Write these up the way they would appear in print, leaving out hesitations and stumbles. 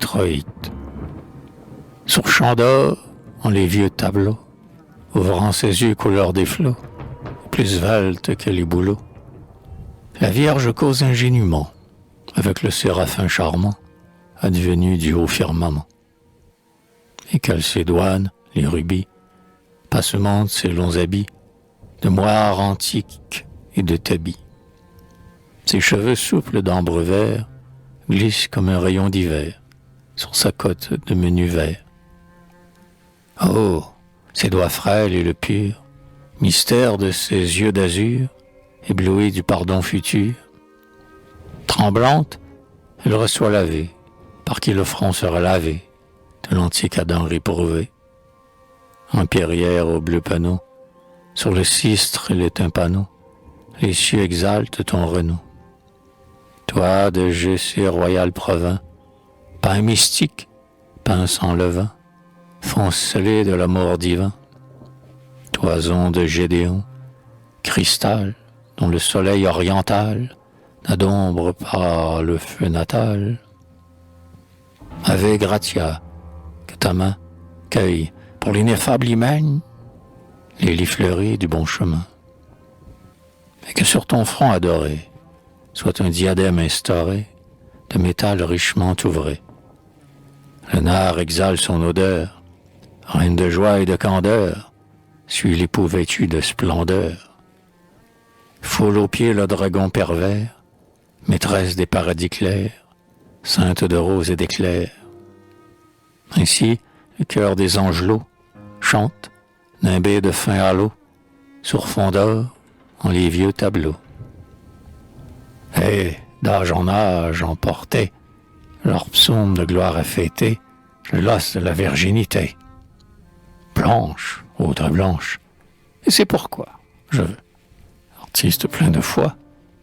Détroit. Sur champ d'or, en les vieux tableaux, ouvrant ses yeux couleur des flots, plus velte que les bouleaux. La Vierge cause ingénument avec le séraphin charmant, advenu du haut firmament. Et qu'elle s'édouane, les rubis, passementent ses longs habits, de moire antique et de tabis. Ses cheveux souples d'ambre vert glissent comme un rayon d'hiver sur sa cotte de menu vert. Oh, ses doigts frêles et le pur, mystère de ses yeux d'azur, éblouis du pardon futur. Tremblante, elle reçoit laver, par qui le front sera lavé, de l'antique Adam réprouvé. En pierrière au bleu panneau, sur le sistre et le tympano, les cieux exaltent ton renom. Toi, de Jessé royal provins, pain mystique, pain sans levain, foncelé de l'amour divin. Toison de Gédéon, cristal, dont le soleil oriental n'a d'ombre par le feu natal. Ave gratia, que ta main cueille pour l'ineffable hymen les lits fleuris du bon chemin. Et que sur ton front adoré soit un diadème instauré de métal richement ouvré. Le nard exhale son odeur, reine de joie et de candeur, suit l'époux vêtu de splendeur. Foule aux pieds le dragon pervers, maîtresse des paradis clairs, sainte de roses et d'éclairs. Ainsi, le cœur des angelots chante, nimbé de fin halo, sur fond d'or, en les vieux tableaux. Et, d'âge en âge, emportés, leur psaume de gloire à fêter, l'os de la virginité. Blanche, autre blanche, et c'est pourquoi je veux, artiste plein de foi,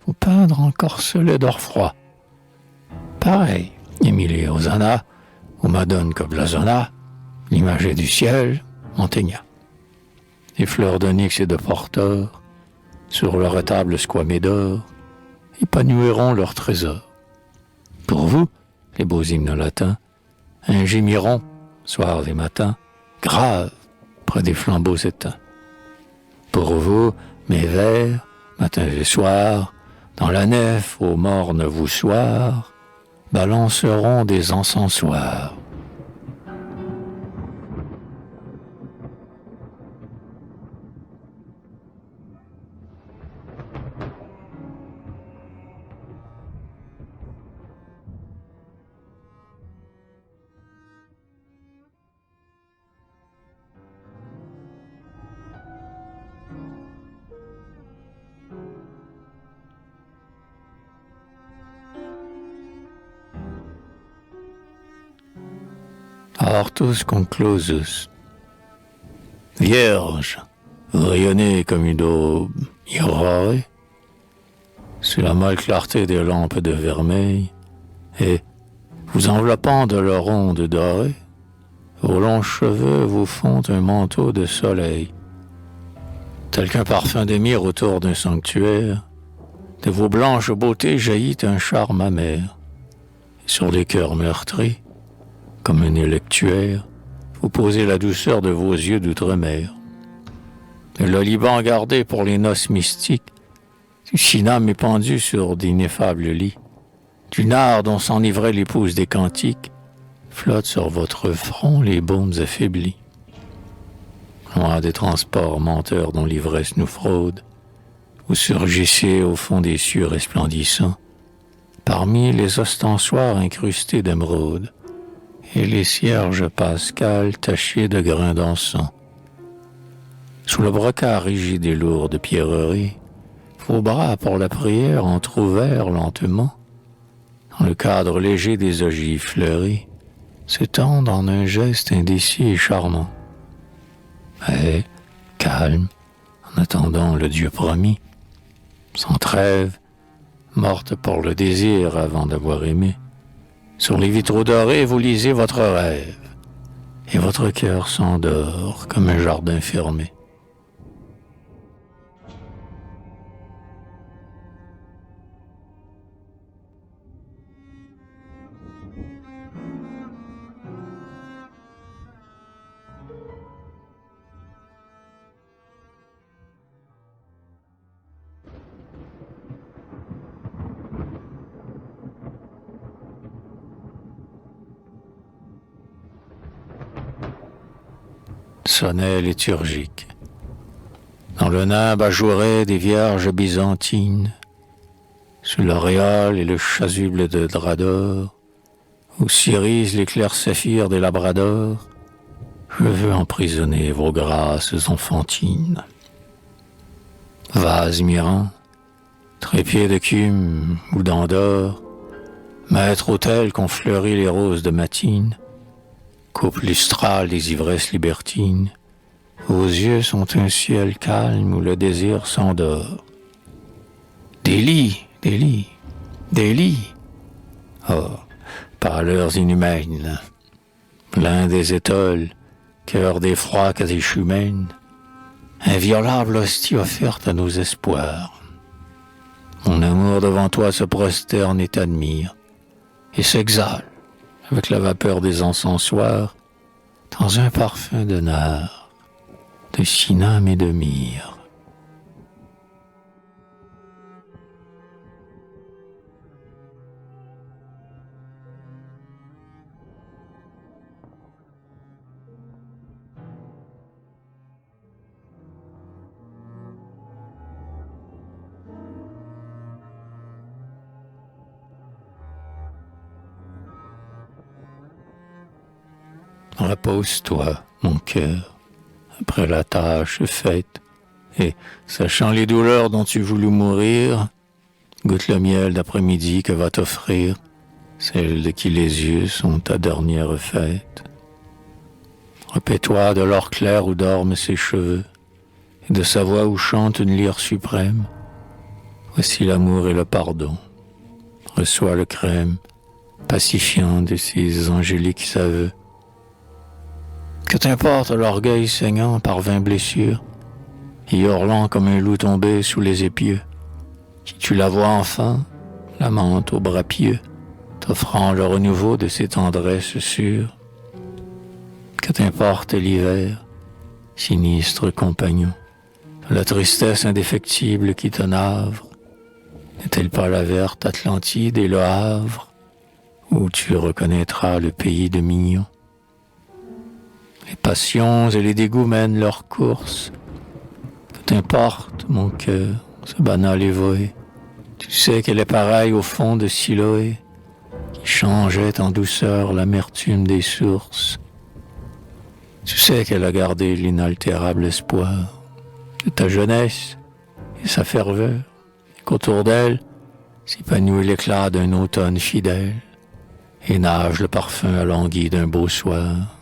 vous peindre en corselet d'or froid. Pareil, Émilie Hosanna, ou Madone que blasonna, l'image du ciel, Mantegna. Les fleurs d'onyx et de porteur, sur leur table squamée d'or, épanouiront leurs trésors. Pour vous, les beaux hymnes latins, un gémiront, soirs et matins, graves, près des flambeaux éteints. Pour vous, mes vers, matins et soirs, dans la nef aux mornes voussoirs, balanceront des encensoirs. Hortus conclusus. Vierge, vous rayonnez comme une aube iroirée, sous la molle clarté des lampes de vermeil, et, vous enveloppant de leur onde dorée, vos longs cheveux vous font un manteau de soleil, tel qu'un parfum de myrrhe autour d'un sanctuaire. De vos blanches beautés jaillit un charme amer, et sur les cœurs meurtris, comme un électuaire, vous posez la douceur de vos yeux d'outre-mer. De l'oliban gardé pour les noces mystiques, du cyname épandu sur d'ineffables lits, du nard dont s'enivrait l'épouse des cantiques, flottent sur votre front les baumes affaiblis. Loin des transports menteurs dont l'ivresse nous fraude, vous surgissez au fond des cieux resplendissants, parmi les ostensoirs incrustés d'émeraude, et les cierges pascales tachées de grains d'encens. Sous le brocart rigide et lourd de pierreries, vos bras pour la prière entr'ouverts lentement, dans le cadre léger des ogives fleuries, s'étendent en un geste indécis et charmant. Mais, calme, en attendant le Dieu promis, sans trêve, morte pour le désir avant d'avoir aimé, sur les vitraux dorés, vous lisez votre rêve, et votre cœur s'endort comme un jardin fermé. sonnait liturgique. Dans le nimbe ajouré des vierges byzantines, sous l'auréole et le chasuble de drap d'or, où s'irisent les clairs saphirs des labradors, je veux emprisonner vos grâces enfantines. Vase mirant, trépied d'écume ou d'andore, maître-autel qu'ont fleuri les roses de matine, coupe lustrale des ivresses libertines, vos yeux sont un ciel calme où le désir s'endort. Des lits, des lits, des lits. Oh, pâleurs inhumaines, plein des étoiles, cœur d'effroi catéchumène, inviolable hostie offerte à nos espoirs. Mon amour devant toi se prosterne et t'admire, et s'exhale avec la vapeur des encensoirs dans un parfum de nard, de cinname et de myrrhe. Repose-toi, mon cœur, après la tâche faite, et, sachant les douleurs dont tu voulus mourir, goûte le miel d'après-midi que va t'offrir celle de qui les yeux sont ta dernière fête. Repais-toi de l'or clair où dorment ses cheveux, et de sa voix où chante une lyre suprême. Voici l'amour et le pardon. Reçois le crème, pacifiant de ses angéliques aveux. Que t'importe l'orgueil saignant par 20 blessures, et hurlant comme un loup tombé sous les épieux, qui tu la vois enfin, l'amante aux bras pieux, t'offrant le renouveau de ses tendresses sûres. Que t'importe l'hiver, sinistre compagnon, de la tristesse indéfectible qui te navre, n'est-elle pas la verte Atlantide et le Havre, où tu reconnaîtras le pays de Mignon? Les passions et les dégoûts mènent leur course. Que t'importe, mon cœur, ce banal évohé? Tu sais qu'elle est pareille au fond de Siloé, qui changeait en douceur l'amertume des sources. Tu sais qu'elle a gardé l'inaltérable espoir de ta jeunesse et sa ferveur, et qu'autour d'elle s'épanouit l'éclat d'un automne fidèle, et nage le parfum alangui d'un beau soir.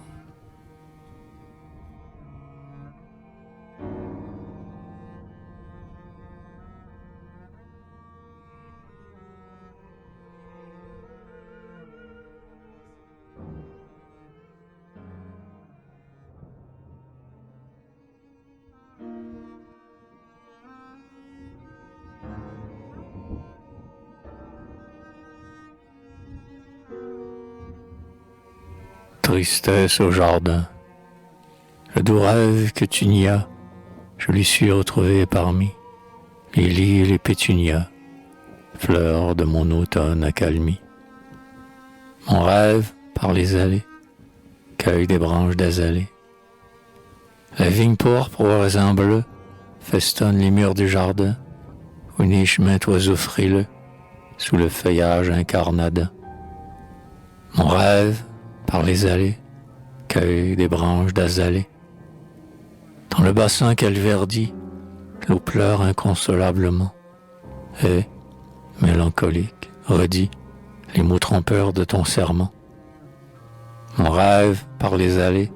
Tristesse au jardin, le doux rêve que tu n'y as, je l'y suis retrouvé parmi les lys et les pétunias, fleurs de mon automne accalmie. Mon rêve, par les allées, cueille des branches d'azalée. La vigne pourpre aux raisins bleus festonne les murs du jardin, où niche maint oiseau frileux sous le feuillage incarnadin. Mon rêve, par les allées, cueille des branches d'azalée. Dans le bassin qu'elle verdit, l'eau pleure inconsolablement, et, mélancolique, redit les mots trompeurs de ton serment. Mon rêve, par les allées,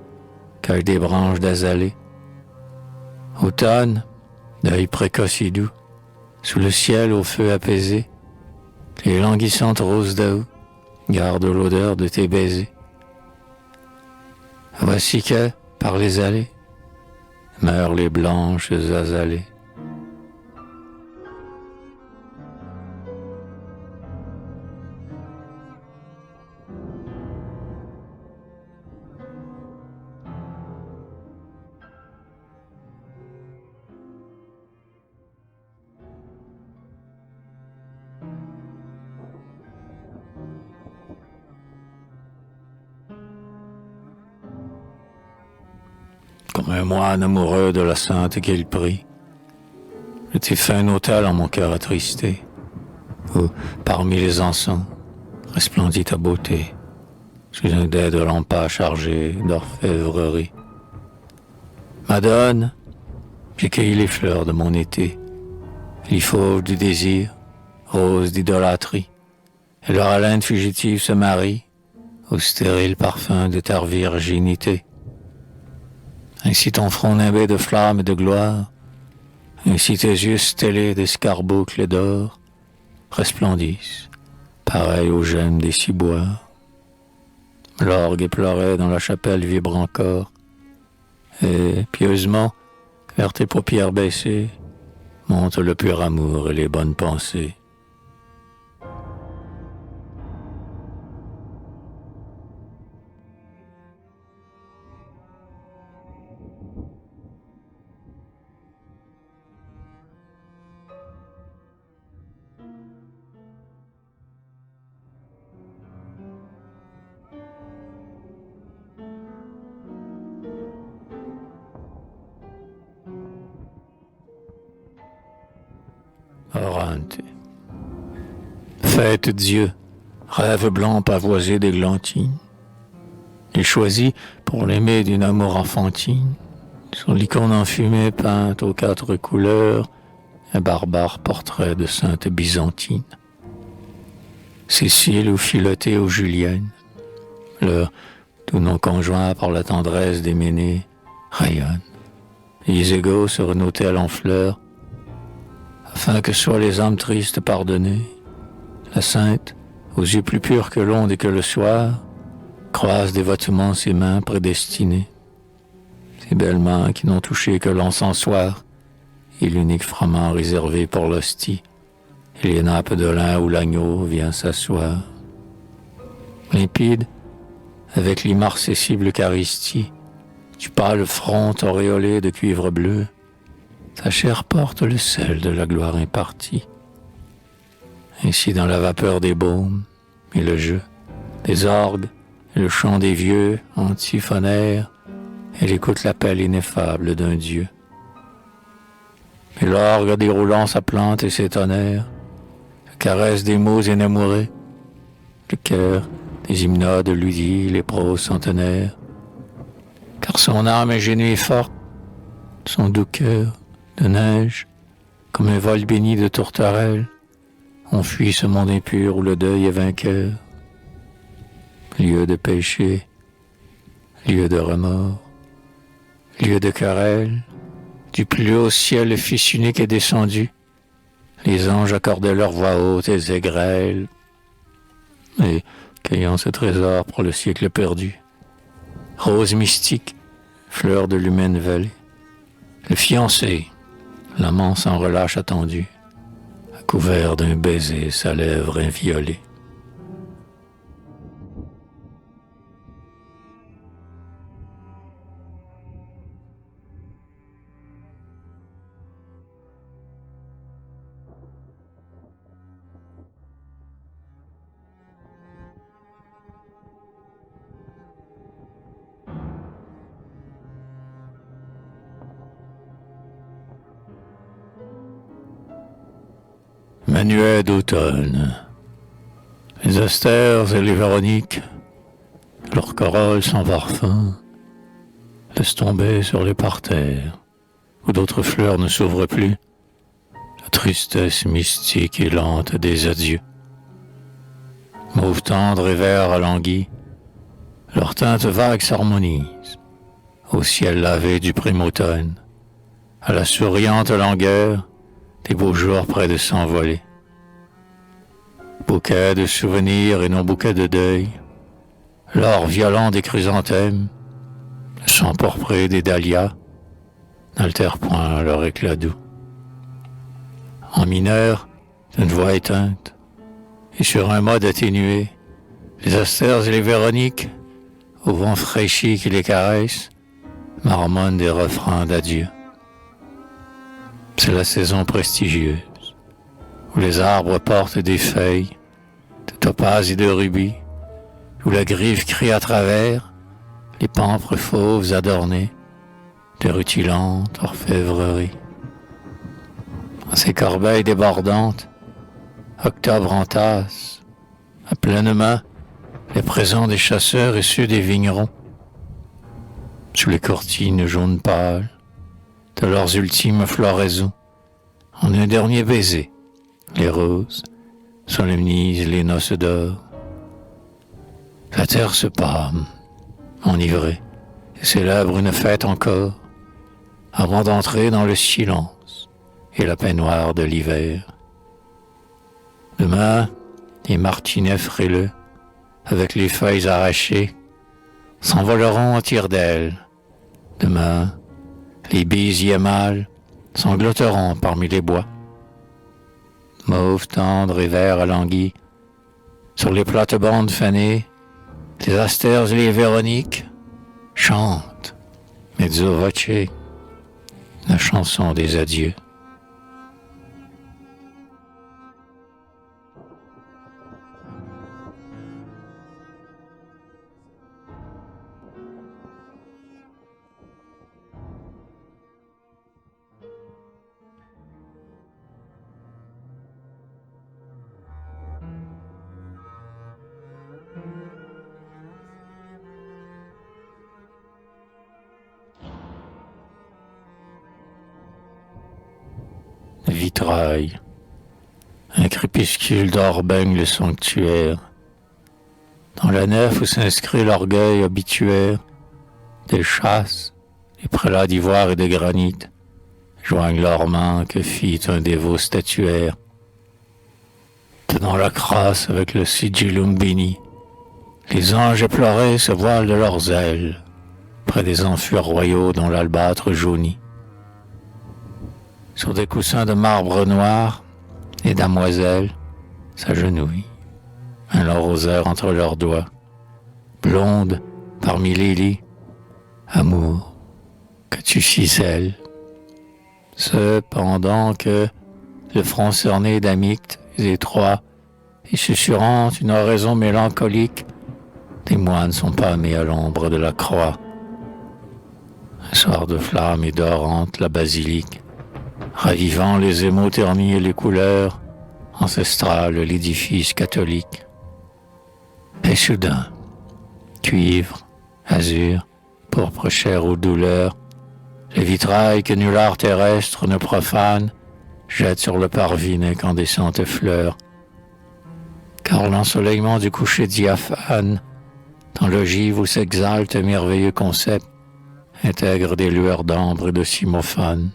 cueille des branches d'azalée. Automne, d'œil précoce et doux, sous le ciel au feu apaisé, les languissantes roses d'août gardent l'odeur de tes baisers. Voici que, par les allées, meurent les blanches azalées. comme un moine amoureux de la sainte qu'il prie. Je t'ai fait un autel en mon cœur attristé, où, parmi les encens, resplendit ta beauté, sous un dais de lampes chargé d'orfèvrerie. Madone, j'ai cueilli les fleurs de mon été, les fauves du désir, roses d'idolâtrie, et leur haleine fugitive se marie au stérile parfum de ta virginité. Ainsi ton front nimbé de flammes et de gloire, ainsi tes yeux stélés d'escarboucles d'or, resplendissent, pareils aux gemmes des ciboires. L'orgue éploré dans la chapelle vibre encore, et, pieusement, vers tes paupières baissées, monte le pur amour et les bonnes pensées. Orante. Fête Dieu, rêve blanc pavoisé d'églantine, et choisi pour l'aimer d'une amour enfantine, sur l'icône enfumée peinte aux quatre couleurs, un barbare portrait de sainte byzantine. Cécile ou Philotée ou Julienne, leurs tous noms conjoints par la tendresse des ménées, rayonnent, les égaux sur un autel en fleurs, afin que soient les âmes tristes pardonnées. La sainte, aux yeux plus purs que l'onde et que le soir, croise dévotement ses mains prédestinées. Ces belles mains qui n'ont touché que l'encensoir et l'unique froment réservé pour l'hostie, et les nappes de lin où l'agneau vient s'asseoir. Limpide, avec l'immarcessible Eucharistie, du pâle front auréolé de cuivre bleu, ta chair porte le sel de la gloire impartie. Ainsi dans la vapeur des baumes et le jeu des orgues et le chant des vieux antiphonaires, elle écoute l'appel ineffable d'un Dieu. Et l'orgue déroulant sa plante et ses tonnerres, caresse des mots énamourés, le cœur des hymnodes lui dit les proses centenaires, car son âme ingénue et forte, son doux cœur de neige, comme un vol béni de tourterelles, on fuit ce monde impur où le deuil est vainqueur. Lieu de péché, lieu de remords, lieu de querelle, du plus haut ciel le Fils unique est descendu. Les anges accordaient leur voix haute et aigrelle, et, cueillant ce trésor pour le siècle perdu, rose mystique, fleur de l'humaine vallée, le fiancé, l'amant sans relâche attendu, a couvert d'un baiser sa lèvre inviolée. Manuel d'automne. Les astères et les véroniques, leur corolle sans parfum, laissent tomber sur les parterres, où d'autres fleurs ne s'ouvrent plus, la tristesse mystique et lente des adieux. Mauve tendre et vert alangui, leurs teintes vagues s'harmonisent, au ciel lavé du prime-automne, à la souriante langueur des beaux jours près de s'envoler. Bouquet de souvenirs et non bouquet de deuil, l'or violent des chrysanthèmes, le sang pourpré des dahlias, n'altère point leur éclat doux. En mineur, d'une voix éteinte, et sur un mode atténué, les astères et les véroniques, au vent fraîchi qui les caresse, marmonnent des refrains d'adieu. C'est la saison prestigieuse, où les arbres portent des feuilles de topaz et de rubis, où la grive crie à travers les pampres fauves adornés de rutilante orfèvrerie. À ces corbeilles débordantes, octobre entasse, à pleine main, les présents des chasseurs et ceux des vignerons. Sous les cortines jaunes pâles de leurs ultimes floraisons, en un dernier baiser, les roses solemnisent les noces d'or. La terre se pâme, enivrée, et célèbre une fête encore, avant d'entrer dans le silence et la peignoir de l'hiver. Demain, les martinets frileux, avec les feuilles arrachées, s'envoleront en tire-d'aile. Demain, les bisiers mâles sanglotteront parmi les bois. Mauve tendre et vert alanguis, sur les plates-bandes fanées, les astères et les véroniques chantent, mezzo voce, la chanson des adieux. Vitrail, un crépuscule d'or baigne le sanctuaire. Dans la nef où s'inscrit l'orgueil obituaire, des chasses, les prélats d'ivoire et de granit joignent leurs mains que fit un dévot statuaire. Tenant la crasse avec le sigillum béni, les anges éplorés se voilent de leurs ailes, près des enfers royaux dont l'albâtre jaunit. Sur des coussins de marbre noir, les damoiselles s'agenouillent, un long rosaire entre leurs doigts, blondes parmi les lits, amour, que tu ficelles. Cependant que le front cerné d'amictes étroits et susurrant une oraison mélancolique, des moines sont pâmés à l'ombre de la croix. Un soir de flammes et d'or hante la basilique, ravivant les émaux ternis et les couleurs ancestrales de l'édifice catholique. Et soudain, cuivre, azur, pourpre chair aux douleurs, les vitrails que nul art terrestre ne profane jettent sur le parvis d'incandescentes fleurs. Car l'ensoleillement du coucher diaphane, dans l'ogive où s'exalte un merveilleux concept, intègre des lueurs d'ambre et de cymophane.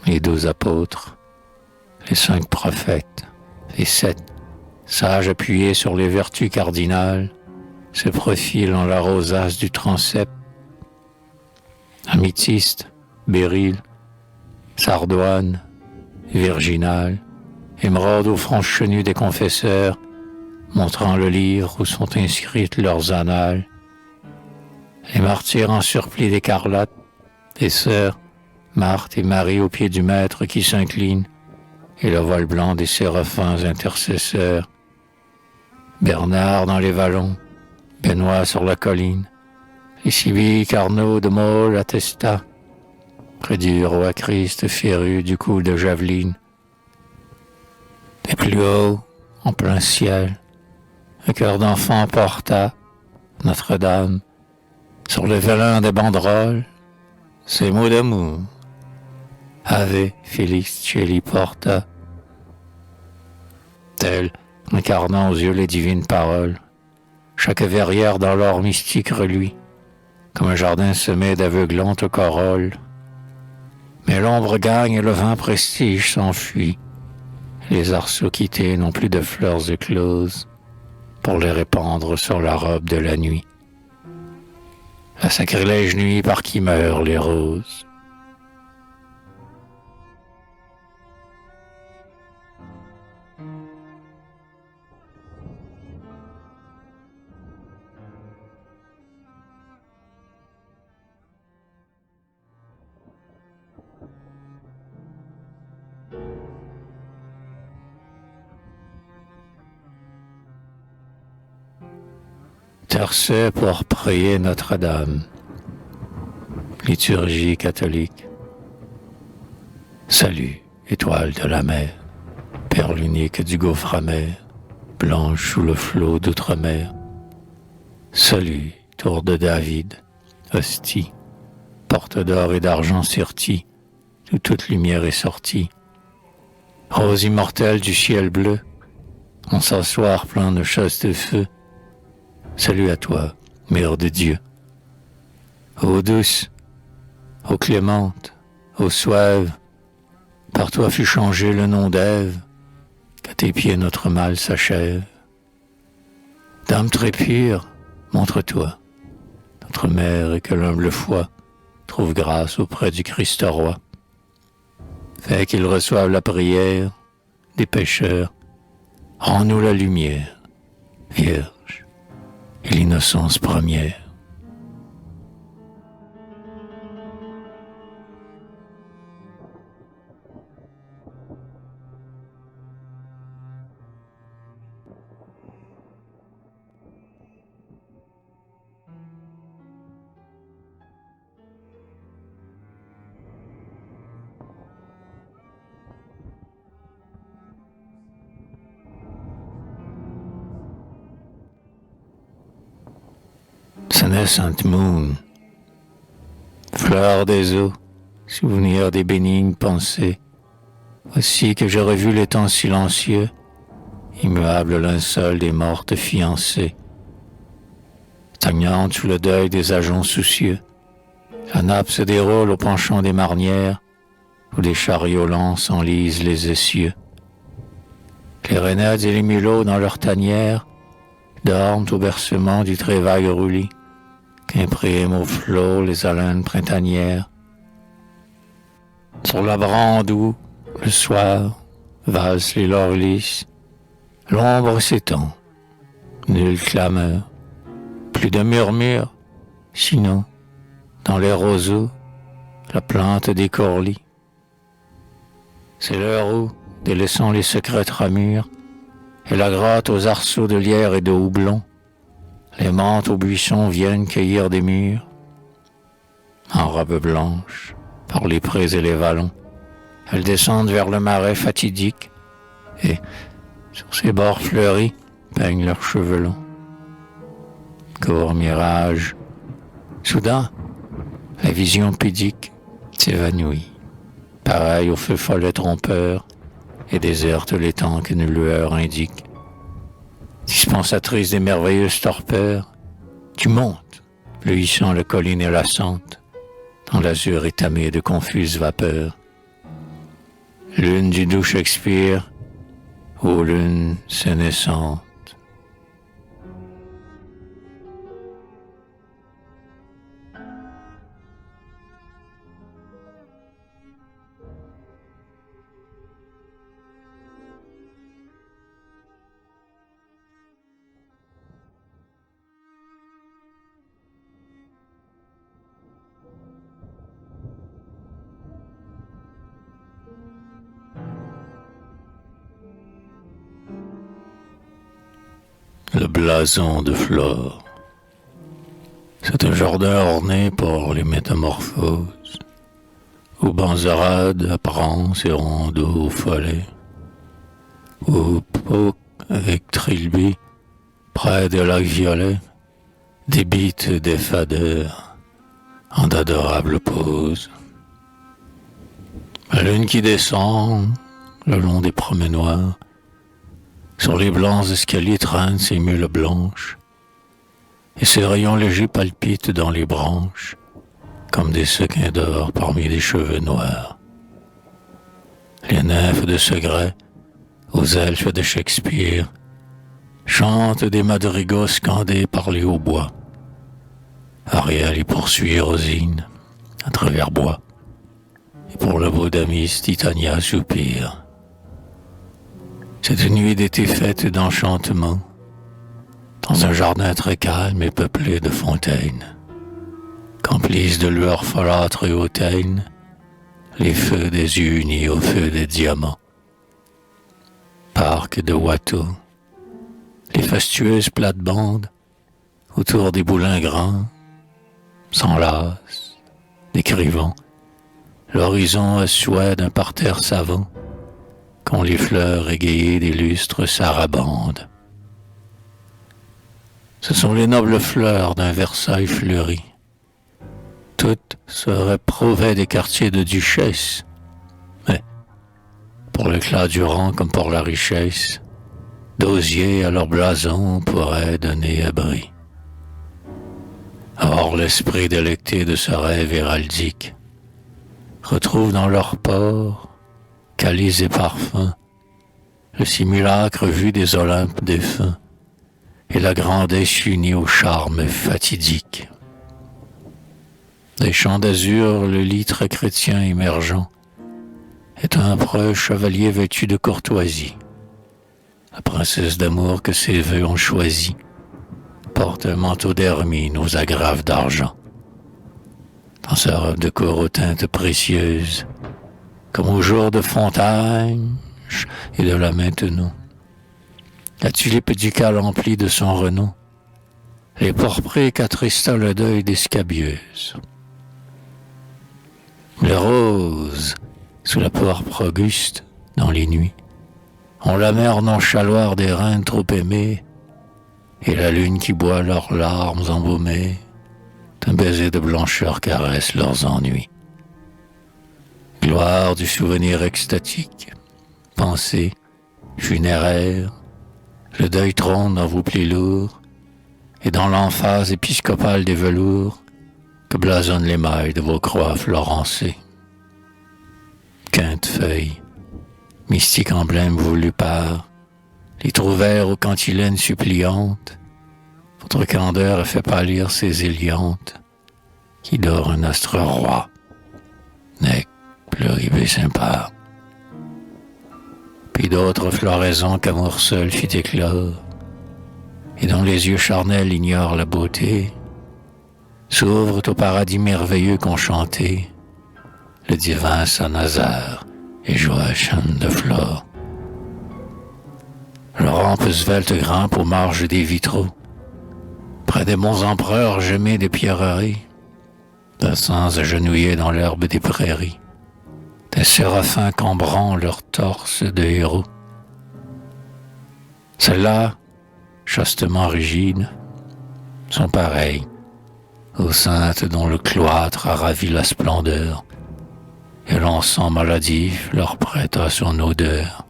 Les 12 apôtres, les 5 prophètes, les 7 sages appuyés sur les vertus cardinales, se profilent en la rosace du transept. Améthyste, béryl, sardoine, virginal, émeraude au front chenu des confesseurs, montrant le livre où sont inscrites leurs annales. Les martyrs en surplis d'écarlate, les sœurs, Marthe et Marie au pied du Maître qui s'incline, et le voile blanc des séraphins intercesseurs. Bernard dans les vallons, Benoît sur la colline, les Sibylle Carnot de Maule attesta, près du roi Christ féru du coup de javeline. Et plus haut, en plein ciel, un cœur d'enfant porta, Notre-Dame, sur le vélin des banderoles, ces mots d'amour. Ave Félix Cieli Porta, tel, incarnant aux yeux les divines paroles, chaque verrière dans l'or mystique reluit, comme un jardin semé d'aveuglantes corolles. Mais l'ombre gagne et le vain prestige s'enfuit, les arceaux quittés n'ont plus de fleurs écloses, pour les répandre sur la robe de la nuit. La sacrilège nuit par qui meurent les roses. Tercet pour prier Notre-Dame. liturgie catholique. Salut, étoile de la mer, perle unique du gouffre amer, blanche sous le flot d'outre-mer. Salut, tour de David, hostie, porte d'or et d'argent sertie, d'où toute lumière est sortie. Rose immortelle du ciel bleu, en s'asseoir plein de chasses de feu. Salut à toi, mère de Dieu. Ô douce, ô clémente, ô suave, par toi fut changé le nom d'Ève, qu'à tes pieds notre mal s'achève. Dame très pure, montre-toi, notre mère, et que l'humble foi trouve grâce auprès du Christ roi. Fais qu'ils reçoivent la prière des pécheurs, rends-nous la lumière, Vierge, et l'innocence première. Senescent Moon, fleur des eaux, souvenir des bénignes pensées, voici que j'ai revu les temps silencieux, immuable linceul des mortes fiancées. Stagnante sous le deuil des agents soucieux, la nappe se déroule au penchant des marnières, où des chariots lents s'enlisent les essieux. Les renards et les mulots dans leurs tanières dorment au bercement du trévail roulis, qu'impriment au flot les haleines printanières. Sur la brande où, le soir, valsent les lorlis, l'ombre s'étend, nulle clameur, plus de murmure, sinon, dans les roseaux, la plante des corlis. C'est l'heure où, délaissant les secrètes ramures, et la grotte aux arceaux de lierre et de houblon, les menthes aux buissons viennent cueillir des mûres. En robe blanche, par les prés et les vallons, elles descendent vers le marais fatidique et, sur ses bords fleuris, peignent leurs cheveux longs. Court mirage, soudain, la vision pudique s'évanouit, pareil au feu follet trompeur, et déserte l'étang qu'une lueur indique. Dispensatrice des merveilleuses torpeurs, tu montes, fluissant la colline et la sente, dans l'azur étamé de confuses vapeurs. Lune du doux Shakespeare, ô lune sénescente. Le blason de Flore. C'est un jardin orné pour les métamorphoses, où banzerades, apparences et rondeaux follets, où Pauque avec Trilby, près des lacs violets, débitent des fadeurs en d'adorables poses. La lune qui descend le long des promenoirs, sur les blancs escaliers traînent ses mules blanches, et ses rayons légers palpitent dans les branches, comme des sequins d'or parmi des cheveux noirs. Les nymphes de Segret, aux elfes de Shakespeare, chantent des madrigaux scandés par les hautbois. Ariel y poursuit Rosine, à travers bois, et pour le beau Damis, Titania soupire. Cette nuit d'été faite d'enchantement, dans un jardin très calme et peuplé de fontaines, qu'emplissent de lueurs folâtres et hautaines les feux des yeux unis au feu des diamants. Parc de Watteau, les fastueuses plates-bandes autour des boulins grands s'enlacent, décrivant l'horizon à souhait d'un parterre savant, qu'ont les fleurs égayées des lustres sarabandent. Ce sont les nobles fleurs d'un Versailles fleuri. Toutes se réprouvaient des quartiers de duchesse, mais pour l'éclat du rang comme pour la richesse, d'osier à leur blason pourrait donner abri. Or l'esprit délecté de ce rêve héraldique retrouve dans leur port, calice et parfum, le simulacre vu des Olympes défunts et la grandesse unie au charme fatidique. Des champs d'azur, le lit très chrétien émergeant est un preux chevalier vêtu de courtoisie. La princesse d'amour que ses vœux ont choisi porte un manteau d'hermine aux agrafes d'argent. Dans sa robe de cour aux teintes précieuses, comme au jour de Fontaine et de la Maintenon, la tulipe ducale emplie de son renom, les porprés qu'attrista le deuil des scabieuse. Les roses, sous la pourpre auguste, dans les nuits, ont la mer nonchaloire des reines trop aimées, et la lune qui boit leurs larmes embaumées, d'un baiser de blancheur caresse leurs ennuis. Gloire du souvenir extatique, pensée, funéraire, le deuil trône dans vos plis lourds, et dans l'emphase épiscopale des velours, que blasonnent les mailles de vos croix florencées. Quinte feuille, mystique emblème voulu par les trouvères aux cantilènes suppliantes, votre candeur a fait pâlir ces éliantes, qui dort un astre roi, nec pleuribé sympa. Puis d'autres floraisons qu'amour seul fit éclore, et dont les yeux charnels ignorent la beauté, s'ouvrent au paradis merveilleux qu'ont chanté le divin Saint-Nazaire et Joachim de Flore. Leur rampe svelte grimpe aux marges des vitraux, près des bons empereurs gemés des pierreries, d'un saints agenouillés dans l'herbe des prairies, des séraphins cambrant leurs torses de héros. Celles-là, chastement rigides, sont pareilles aux saintes dont le cloître a ravi la splendeur, et l'encens maladif leur prêta son odeur,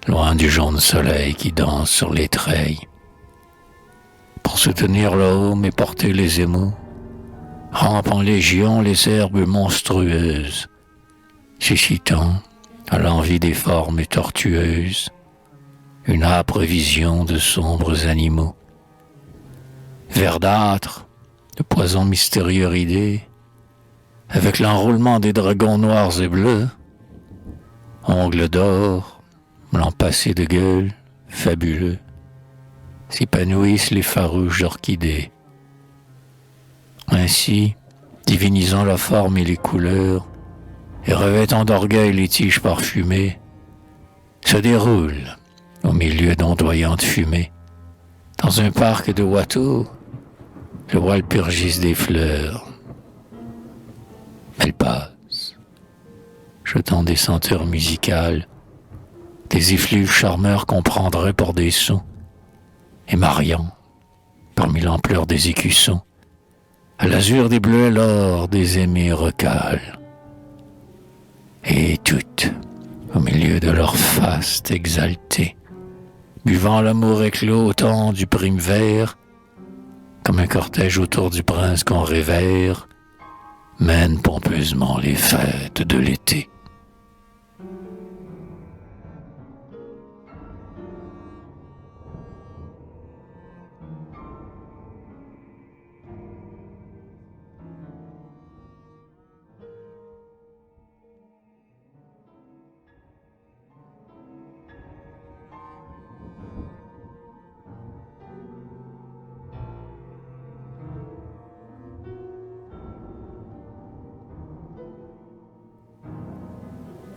loin du jaune soleil qui danse sur les treilles. Pour soutenir le haume et porter les émaux, rampent en légion les herbes monstrueuses, suscitant, à l'envie des formes tortueuses, une âpre vision de sombres animaux. Verdâtre, de poison mystérieux ridé, avec l'enroulement des dragons noirs et bleus, ongles d'or, lampassés de gueule, fabuleux, s'épanouissent les farouches orchidées. Ainsi, divinisant la forme et les couleurs, et revêtant d'orgueil les tiges parfumées, se déroulent, au milieu d'ondoyantes fumées, dans un parc de Watteau, le Walpurgis des fleurs. Elles passent, jetant des senteurs musicales, des effluves charmeurs qu'on prendrait pour des sons, et mariant, parmi l'ampleur des écussons, à l'azur des bleus et l'or des aimés recales. Et toutes, au milieu de leur faste exaltée, buvant l'amour éclos au temps du prime vert, comme un cortège autour du prince qu'on révère, mènent pompeusement les fêtes de l'été.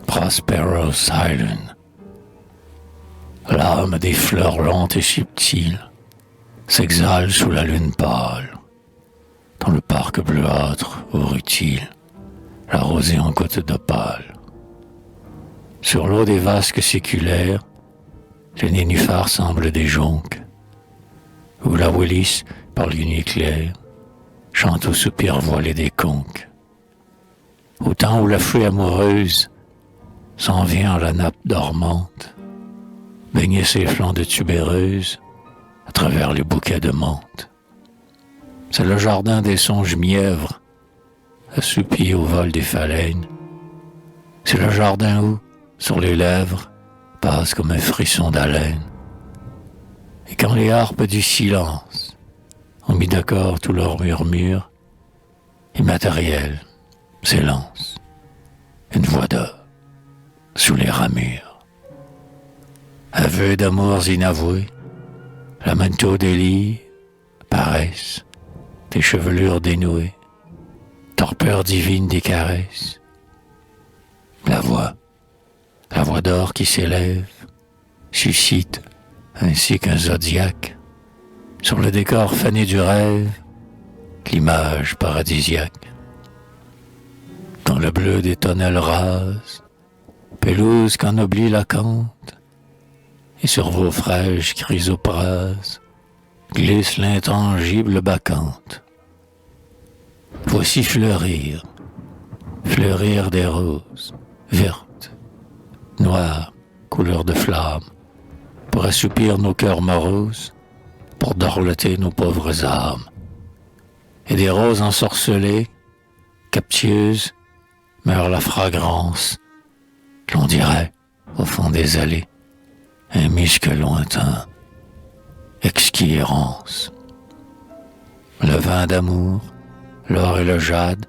Prosperous Island. L'âme des fleurs lentes et subtiles s'exhale sous la lune pâle, dans le parc bleuâtre au rutile. la rosée en gouttes d'opale. Sur l'eau des vasques séculaires, les nénuphars semblent des jonques, où la Willis, par l'unie claire, chante au soupir voilé des conques. Au temps où la fouille amoureuse s'en vient à la nappe dormante, baigner ses flancs de tubéreuse à travers les bouquets de menthe. C'est le jardin des songes mièvres, assoupi au vol des phalènes. C'est le jardin où, sur les lèvres, passe comme un frisson d'haleine. Et quand les harpes du silence ont mis d'accord tout leur murmure, immatériel s'élance une voix d'or sous les ramures. Aveux d'amours inavoués, lamento des lits paraissent, des chevelures dénouées, torpeur divine des caresses. La voix d'or qui s'élève, suscite, ainsi qu'un zodiaque, sur le décor fané du rêve, l'image paradisiaque. Dans le bleu des tonnelles rases, pelouse qu'ennoblit la cante, et sur vos fraîches chrysoprases, glisse l'intangible bacchante. Voici fleurir des roses, vertes, noires, couleur de flamme, pour assoupir nos cœurs moroses, pour dorloter nos pauvres âmes. Et des roses ensorcelées, captieuses, meurt la fragrance, l'on dirait, au fond des allées, un musc lointain, exquis errance. Le vin d'amour, l'or et le jade,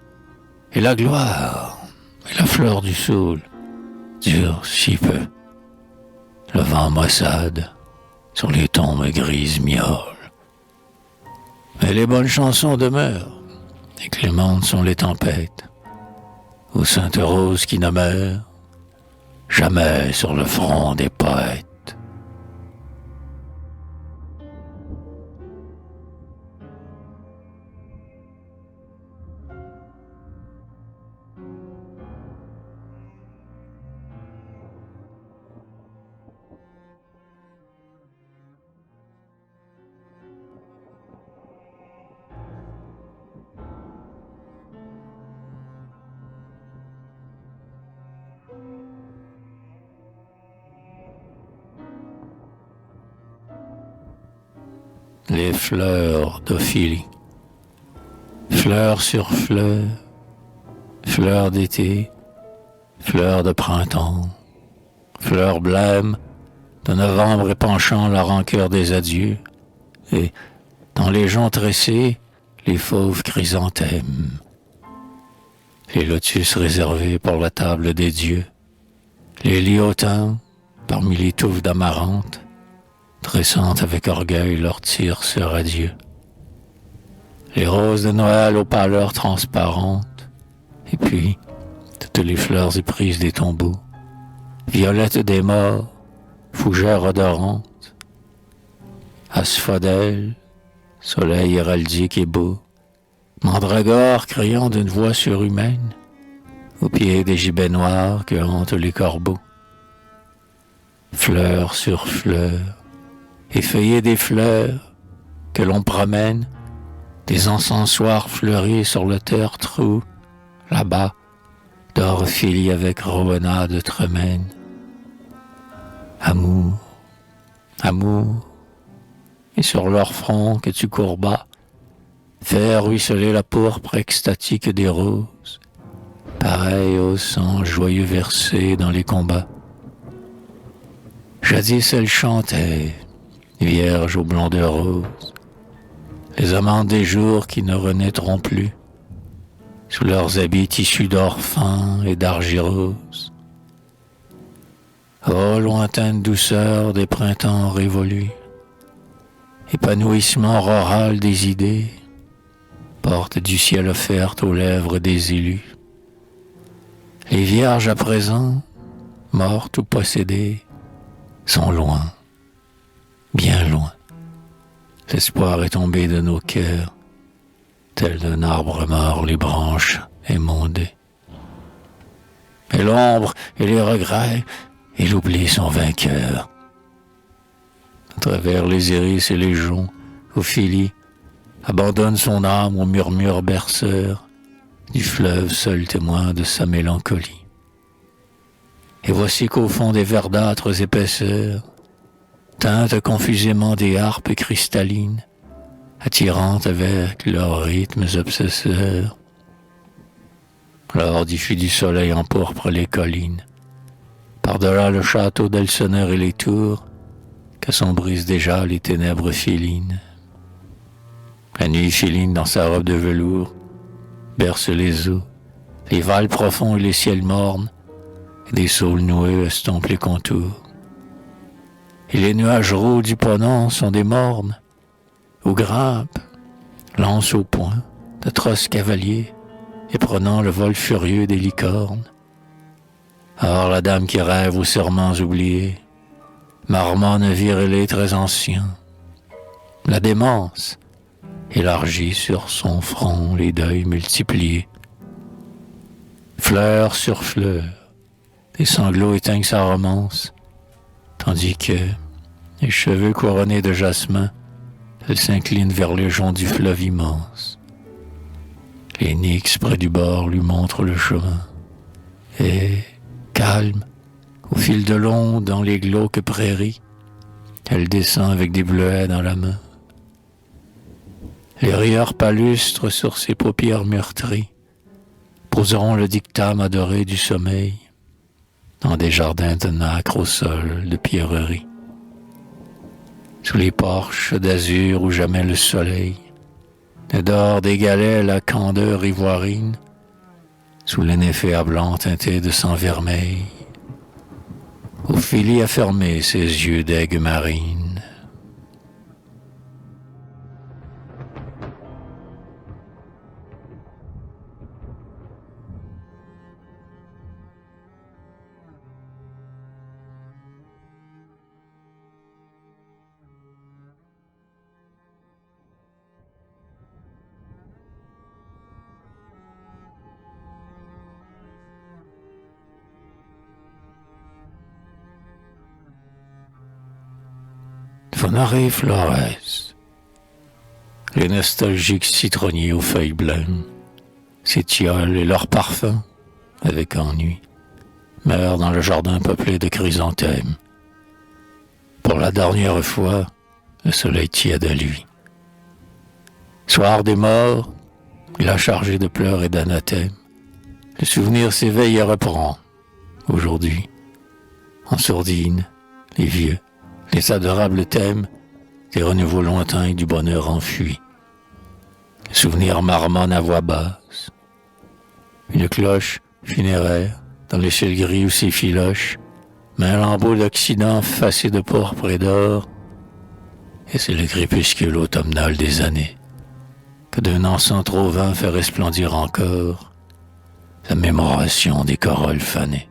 et la gloire, et la fleur du saule, durent si peu. Le vent maussade sur les tombes grises miaules. Mais les bonnes chansons demeurent, et clémentes sont les tempêtes, aux saintes roses qui ne meurent jamais sur le front des poètes. Les fleurs d'Ophélie, fleurs sur fleurs, fleurs d'été, fleurs de printemps, fleurs blêmes de novembre épanchant la rancœur des adieux, et dans les joncs tressés, les fauves chrysanthèmes, les lotus réservés pour la table des dieux, les lyotins parmi les touffes d'amarante, dressant avec orgueil leur tyrse radieux. Les roses de Noël aux pâleurs transparentes, et puis toutes les fleurs éprises des tombeaux, violettes des morts, fougères odorantes, asphodèles, soleil héraldique et beau, mandragore criant d'une voix surhumaine, au pied des gibets noirs que hantent les corbeaux. Fleurs sur fleurs, effeuillées des fleurs que l'on promène, des encensoirs fleuris sur le tertre où, là-bas, d'Orphélie avec Rowena de Tremaine. Amour, amour, et sur leur front que tu courbas, faire ruisseler la pourpre extatique des roses, pareil au sang joyeux versé dans les combats. Jadis elles chantaient, vierges aux blondeurs roses, les amantes des jours qui ne renaîtront plus, sous leurs habits tissus d'or fin et d'argyrose. Ô lointaine douceur des printemps révolus, épanouissement rural des idées, porte du ciel offerte aux lèvres des élus. Les vierges à présent, mortes ou possédées, sont loin, bien loin. L'espoir est tombé de nos cœurs, tel d'un arbre mort les branches émondées. et l'ombre, et les regrets, et l'oubli sont vainqueurs. À travers les iris et les joncs, Ophélie abandonne son âme au murmure berceur du fleuve, seul témoin de sa mélancolie. Et voici qu'au fond des verdâtres épaisseurs teintent confusément des harpes cristallines, attirantes avec leurs rythmes obsesseurs. Alors diffus du soleil empourpre les collines, par-delà le château d'Elseneur et les tours, qu'assombrissent déjà les ténèbres félines. La nuit filine dans sa robe de velours berce les eaux, les vals profonds et les ciels mornes, et des saules noueux estompent les contours. Et les nuages roux du ponant sont des mornes, où grimpent, lance au poing, d'atroces cavaliers, et prenant le vol furieux des licornes. Or la dame qui rêve aux serments oubliés, marmonne virelé très ancien. La démence élargit sur son front les deuils multipliés. Fleur sur fleur, des sanglots éteignent sa romance, tandis que, les cheveux couronnés de jasmin, elle s'incline vers le jonc du fleuve immense. Les nixes près du bord lui montrent le chemin, et, calme, au fil de l'onde dans les glauques prairies, elle descend avec des bleuets dans la main. Les rieurs palustres sur ses paupières meurtries poseront le dictame adoré du sommeil dans des jardins de nacre au sol de pierreries. Sous les porches d'azur où jamais le soleil ne dort des galets la candeur ivoirine, sous les néphées blanc teintés de sang vermeil, Ophélie a fermé ses yeux d'aigue marine. Fonaré Flores, les nostalgiques citronniers aux feuilles blêmes, ces tilleuls et leurs parfums, avec ennui, meurent dans le jardin peuplé de chrysanthèmes. Pour la dernière fois, le soleil tiède à lui. Soir des morts, il a chargé de pleurs et d'anathèmes. Le souvenir s'éveille et reprend, aujourd'hui, en sourdine, les vieux, les adorables thèmes des renouveaux lointains et du bonheur enfui. Le souvenir marmonne à voix basse. Une cloche funéraire dans le ciel gris où s'effiloche, met un lambeau d'Occident facé de pourpre et d'or, et c'est le crépuscule automnal des années que d'un encens trop vain fait resplendir encore la mémoration des corolles fanées.